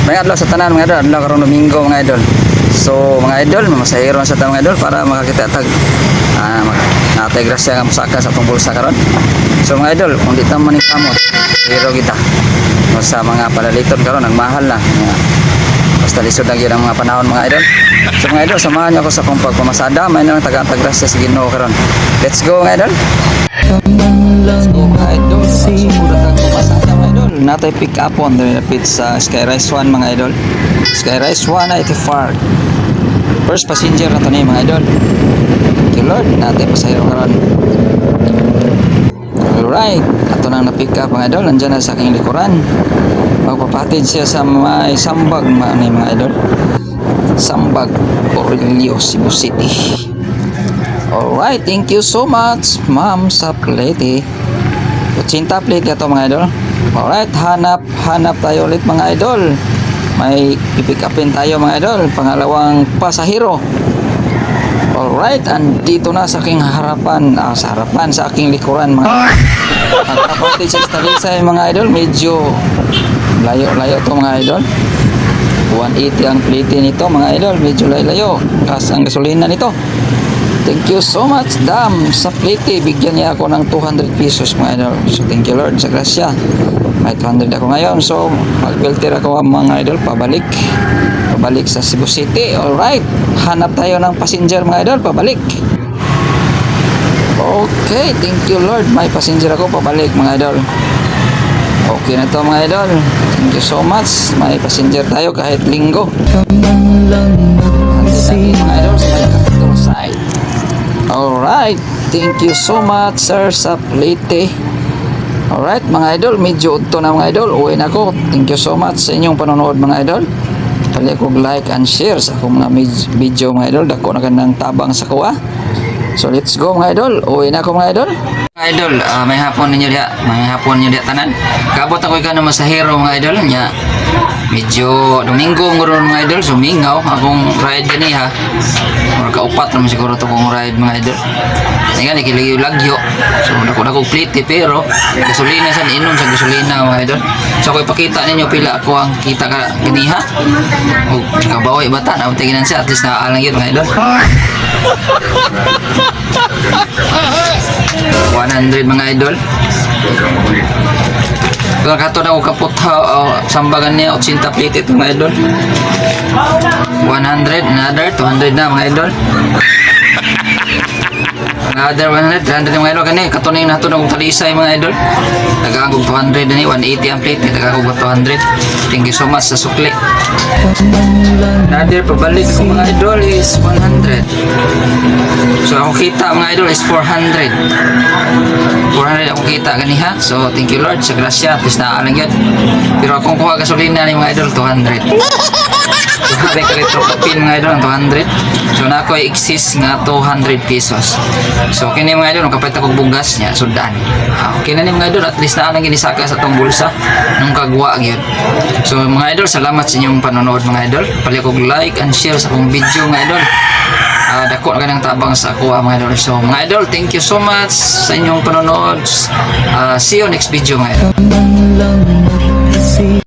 May adlaw sa tanan mga idol, adlaw karon Domingo mga idol. So mga idol, masahiro na sa tanan mga idol para makakita tag natay grasya nga musaka sa atong bulsa karon. So mga idol, kung di ta man kamot, hero kita. No, sa mga palaliton karon nagmahal na. Basta lisod lang yun ang mga panahon mga idol. So mga idol, samahan niyo ako sa kong pagpamasada. May nang taga-grasya sa Ginoo karon. Let's go mga idol. Let's go mga idol. Sumurot ang pumasada mga idol. Natay pick up on the pit sa Skyrise 1 mga idol. Skyrise 1 na iti far. First passenger na to ni mga idol. Thank you Lord. Natay pasahero karon. Alright. Ato nang na-pick up mga idol. Nandiyan na sa aking likuran. Magpapatid siya sa may Sambag mga idol. Sambag, Aurelio, Cebu City. Alright, thank you so much ma'am sa plate. 80 plate ka to mga idol. Alright, hanap tayo ulit mga idol. May pipick upin tayo mga idol. Pangalawang pasahero. Alright, andito na sa aking harapan. Sa harapan, sa aking likuran mga idol. Magpapatid siya sa talisay mga idol. Medyo layo to mga idol. 180 ang plate nito mga idol. Medyo layo. Kas ang gasolina nito. Thank you so much Dam sa plate. Bigyan niya ako ng 200 pesos mga idol. So thank you Lord sa grasya. May 200 ako ngayon. So mag-filter ako mga idol. Pabalik sa Cebu City. Alright. Hanap tayo ng passenger mga idol. Pabalik. Okay. Thank you Lord. May passenger ako. Pabalik mga idol. Okay na to mga idol. Thank you so much. May passenger tayo kahit linggo. Mga idol sa may capital side. Alright. Thank you so much sir sa plate. Alright mga idol. Medyo udto na mga idol. Uwi na ako. Thank you so much sa inyong panonood mga idol. Pali ko like and share sa akong mga video mga idol. Dako na ganang tabang sa kuha. So let's go mga idol. Uwi na ako mga idol. Mga idol, may hapon ninyo diya. May hapon ninyo diya tanan. Kabot ako ikaw na masahero mga idol nya. Medyo Domingo ngoron mga idol, sumingaw akong ride gani ha. Mura kaupat naman siguro to kong ride mga idol. Nga nakilagyo. So dako plate pero gasolina sa inom sa gasolina mga idol. So ako ipakita ninyo pila ako ang kita ka gani ha. O kabawi bata na tingnan siya at least naaalang yun mga idol. 100 mga idol. Kung kato na ako kapot sambagan niya 80 plate ito mga idol. 100, another 200 na mga idol. Another 100, 300 mga idol. Kani kato na yung nato na kong talisay mga idol. Nagkakagog 200 na ni 180 ang plate. Nagkakagog 200. Thank you so much sa sukli. Another pabalik ko mga idol is 100. So ako kita mga idol is 400. 400 ako kita gani ha. So thank you Lord sa grasya. At least naaalang yun. Pero akong kuha gasolina ni mga idol 200. So hari ka litro kapin mga idol 200. So na ako exist nga 200 pesos. So kini mga idol kapait ako bugas niya sudan. Okay na ni mga idol at least naaalang ginisaka sa tong bulsa nung kagwa gyud. So mga idol salamat sa inyong panonood mga idol. Pali ko like and share sa akong video mga idol. Dako na ganang tabang sa ako mga idol. So mga idol, thank you so much sa inyong panonood. See you next video mga idol.